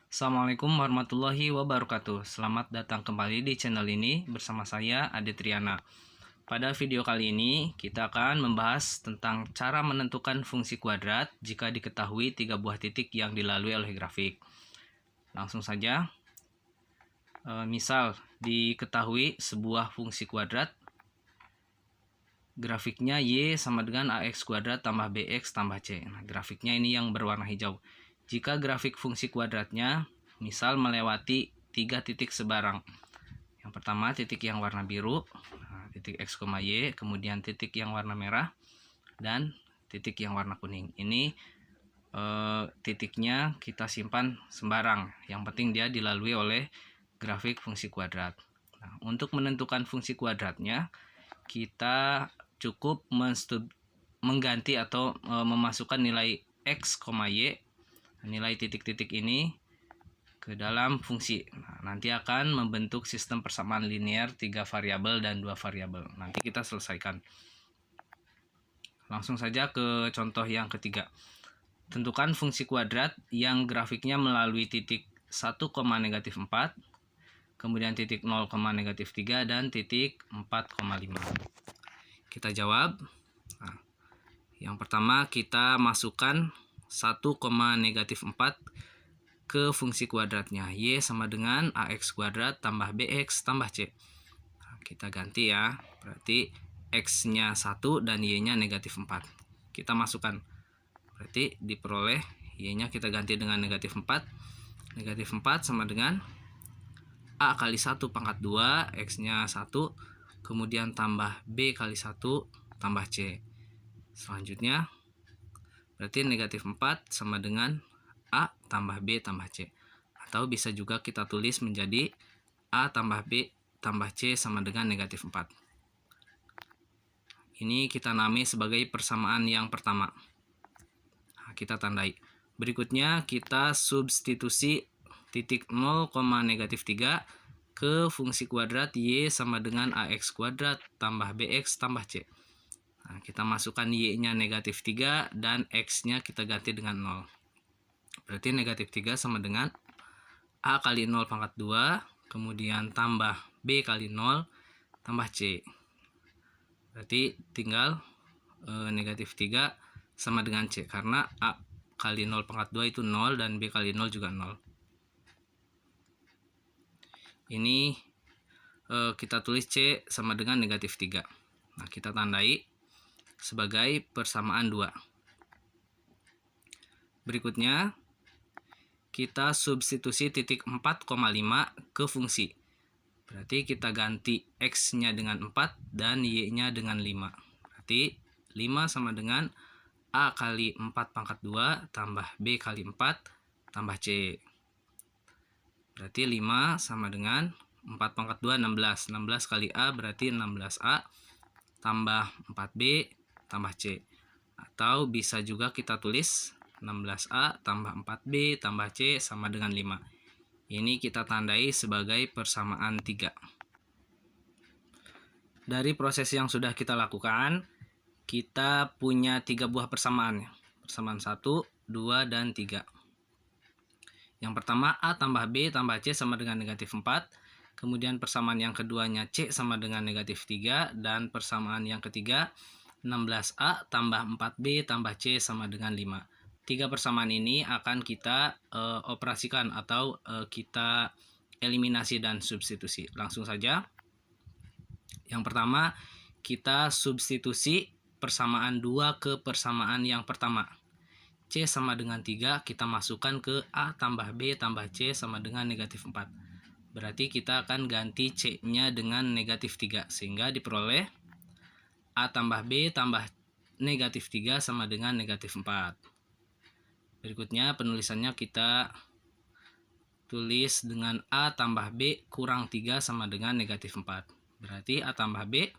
Assalamualaikum warahmatullahi wabarakatuh. Selamat datang kembali di channel ini bersama saya Ade Triana. Pada video kali ini kita akan membahas tentang cara menentukan fungsi kuadrat jika diketahui 3 buah titik yang dilalui oleh grafik. Langsung saja. Misal diketahui sebuah fungsi kuadrat, grafiknya Y sama dengan AX kuadrat tambah BX tambah C. Nah, grafiknya ini yang berwarna hijau. Jika grafik fungsi kuadratnya misal melewati 3 titik sebarang. Yang pertama titik yang warna biru, titik X, Y, kemudian titik yang warna merah, dan titik yang warna kuning. Ini titiknya kita simpan sembarang. Yang penting dia dilalui oleh grafik fungsi kuadrat. Nah, untuk menentukan fungsi kuadratnya, kita cukup mengganti atau memasukkan nilai X, Y, nilai titik-titik ini ke dalam fungsi. Nah, nanti akan membentuk sistem persamaan linear 3 variabel dan 2 variabel. Nanti kita selesaikan. Langsung saja ke contoh yang ketiga. Tentukan fungsi kuadrat yang grafiknya melalui titik 1, negatif 4, kemudian titik 0, negatif 3, dan titik 4,5. Kita jawab. Nah, yang pertama kita masukkan 1, negatif 4 ke fungsi kuadratnya. Y sama dengan AX kuadrat tambah BX tambah C. Nah, kita ganti ya. Berarti X-nya 1 dan Y-nya negatif 4. Kita masukkan. Berarti diperoleh Y-nya kita ganti dengan negatif 4. Negatif 4 sama dengan A kali 1 pangkat 2. X-nya 1. Kemudian tambah B kali 1 tambah C. Selanjutnya berarti negatif 4 sama dengan A tambah B tambah C. Atau bisa juga kita tulis menjadi A tambah B tambah C sama dengan negatif 4. Ini kita namai sebagai persamaan yang pertama. Nah, kita tandai. Berikutnya kita substitusi titik 0, negatif 3 ke fungsi kuadrat Y sama dengan AX kuadrat tambah BX tambah C. Nah, kita masukkan Y-nya negatif 3 dan X-nya kita ganti dengan 0. Berarti negatif 3 sama dengan A kali 0 pangkat 2, kemudian tambah B kali 0, tambah C. Berarti tinggal negatif 3 sama dengan C, karena A kali 0 pangkat 2 itu 0 dan B kali 0 juga 0. Ini kita tulis C sama dengan negatif 3. Nah, kita tandai sebagai persamaan 2. Berikutnya kita substitusi titik 4,5 ke fungsi. Berarti kita ganti X-nya dengan 4 dan Y-nya dengan 5. Berarti 5 sama dengan A kali 4 pangkat 2 tambah B kali 4 tambah C. Berarti 5 sama dengan 4 pangkat 2, 16. 16 kali A berarti 16A tambah 4B tambah C. Atau bisa juga kita tulis 16A tambah 4B tambah C sama dengan 5. Ini kita tandai sebagai persamaan 3. Dari proses yang sudah kita lakukan, kita punya 3 buah persamaan. Persamaan 1, 2, dan 3. Yang pertama A tambah B tambah C sama dengan negatif 4. Kemudian persamaan yang keduanya C sama dengan negatif 3. Dan persamaan yang ketiga 16A tambah 4B tambah C sama dengan 5. 3 persamaan ini akan kita operasikan atau kita eliminasi dan substitusi. Langsung saja. Yang pertama kita substitusi persamaan 2 ke persamaan yang pertama. C sama dengan 3 kita masukkan ke A tambah B tambah C sama dengan negatif 4. Berarti kita akan ganti C-nya dengan negatif 3. Sehingga diperoleh A tambah B tambah negatif 3 sama dengan negatif 4. Berikutnya penulisannya kita tulis dengan A tambah B kurang 3 sama dengan negatif 4. Berarti A tambah B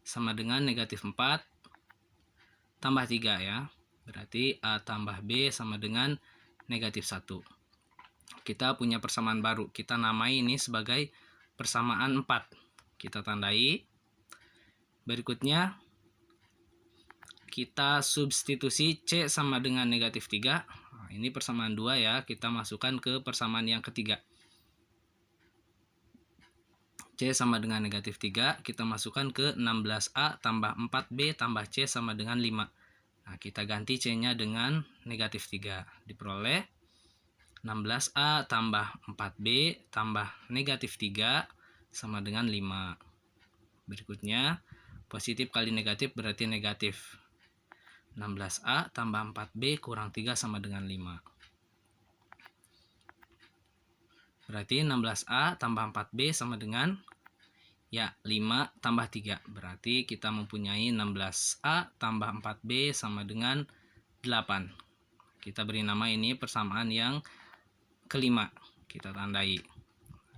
sama dengan negatif 4 tambah 3 ya. Berarti A tambah B sama dengan negatif 1. Kita punya persamaan baru. Kita namai ini sebagai persamaan 4. Kita tandai. Berikutnya kita substitusi C sama dengan negatif 3. Nah, ini persamaan 2 ya, kita masukkan ke persamaan yang ketiga. C sama dengan negatif 3, kita masukkan ke 16A tambah 4B tambah C sama dengan 5. Nah, kita ganti C-nya dengan negatif 3. Diperoleh 16A tambah 4B tambah negatif 3 sama dengan 5. Berikutnya, positif kali negatif berarti negatif. 16A tambah 4B kurang 3 sama dengan 5. Berarti 16A tambah 4B sama dengan 5 tambah 3. Berarti kita mempunyai 16A tambah 4B sama dengan 8. Kita beri nama ini persamaan yang kelima. Kita tandai.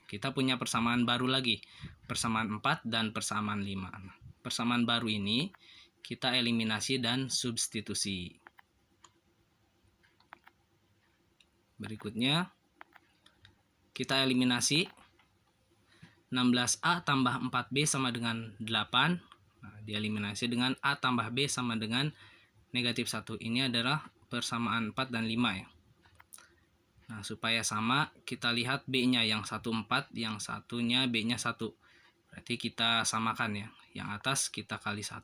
Kita punya persamaan baru lagi. Persamaan 4 dan persamaan 5. Persamaan baru ini kita eliminasi dan substitusi. Berikutnya kita eliminasi 16A tambah 4B sama dengan 8. Nah, dieliminasi dengan A tambah B sama dengan negatif 1. Ini adalah persamaan 4 dan 5 ya. Nah, supaya sama, kita lihat B-nya yang 1 4, yang satunya B-nya 1. Berarti kita samakan ya. Yang atas kita kali 1.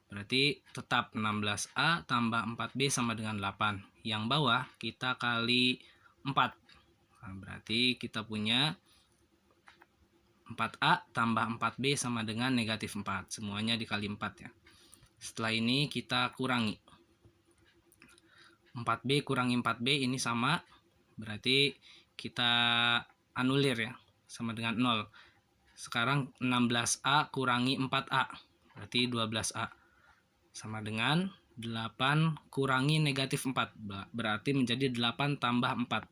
Berarti tetap 16A tambah 4B sama dengan 8. Yang bawah kita kali 4. Nah, berarti kita punya 4A tambah 4B sama dengan negatif 4. Semuanya dikali 4 ya. Setelah ini kita kurangi. 4B kurangi 4B ini sama. Berarti kita anulir ya. Sama dengan 0. Sekarang 16A kurangi 4A. Berarti 12A. Sama dengan 8 kurangi negatif 4. Berarti menjadi 8 tambah 4.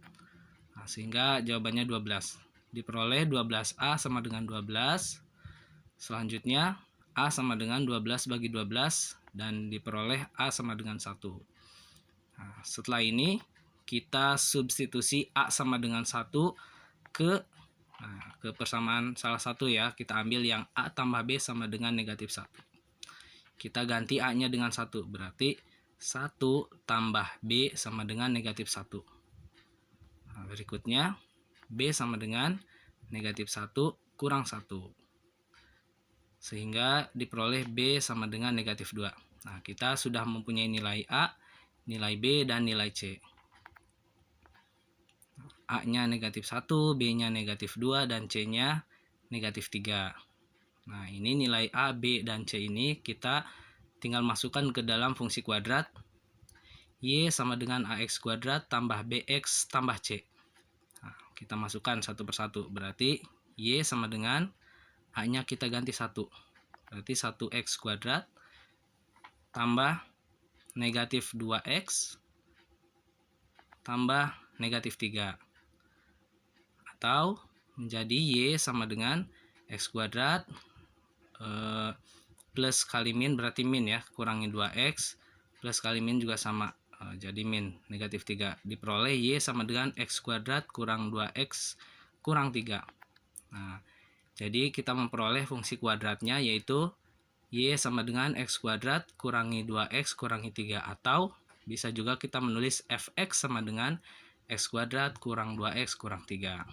Nah, sehingga jawabannya 12. Diperoleh 12A sama dengan 12. Selanjutnya A sama dengan 12 bagi 12 dan diperoleh A sama dengan 1. Nah, setelah ini kita substitusi A sama dengan 1 ke persamaan salah satu ya. Kita ambil yang A tambah B sama dengan negatif 1. Kita ganti A-nya dengan 1. Berarti 1 tambah B sama dengan negatif 1. Nah, berikutnya B sama dengan negatif 1 kurang 1. Sehingga diperoleh B sama dengan negatif 2. Nah, kita sudah mempunyai nilai A, nilai B, dan nilai C. A-nya negatif 1, B-nya negatif 2, dan C-nya negatif 3. Nah, ini nilai A, B, dan C ini kita tinggal masukkan ke dalam fungsi kuadrat. Y sama dengan AX kuadrat tambah BX tambah C. Nah, kita masukkan satu persatu. Berarti Y sama dengan A-nya kita ganti 1. Berarti 1X kuadrat tambah negatif 2X tambah negatif 3. Atau menjadi Y sama dengan X kuadrat plus kali min berarti min ya. Kurangi 2X plus kali min juga sama. Jadi min negatif 3. Diperoleh Y sama dengan X kuadrat kurang 2X kurang 3. Nah, jadi kita memperoleh fungsi kuadratnya yaitu Y sama dengan X kuadrat kurangi 2X kurangi 3. Atau bisa juga kita menulis Fx sama dengan X kuadrat kurang 2X kurang 3.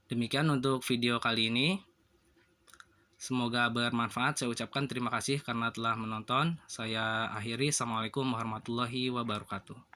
Demikian untuk video kali ini. Semoga bermanfaat. Saya ucapkan terima kasih karena telah menonton. Saya akhiri. Assalamualaikum warahmatullahi wabarakatuh.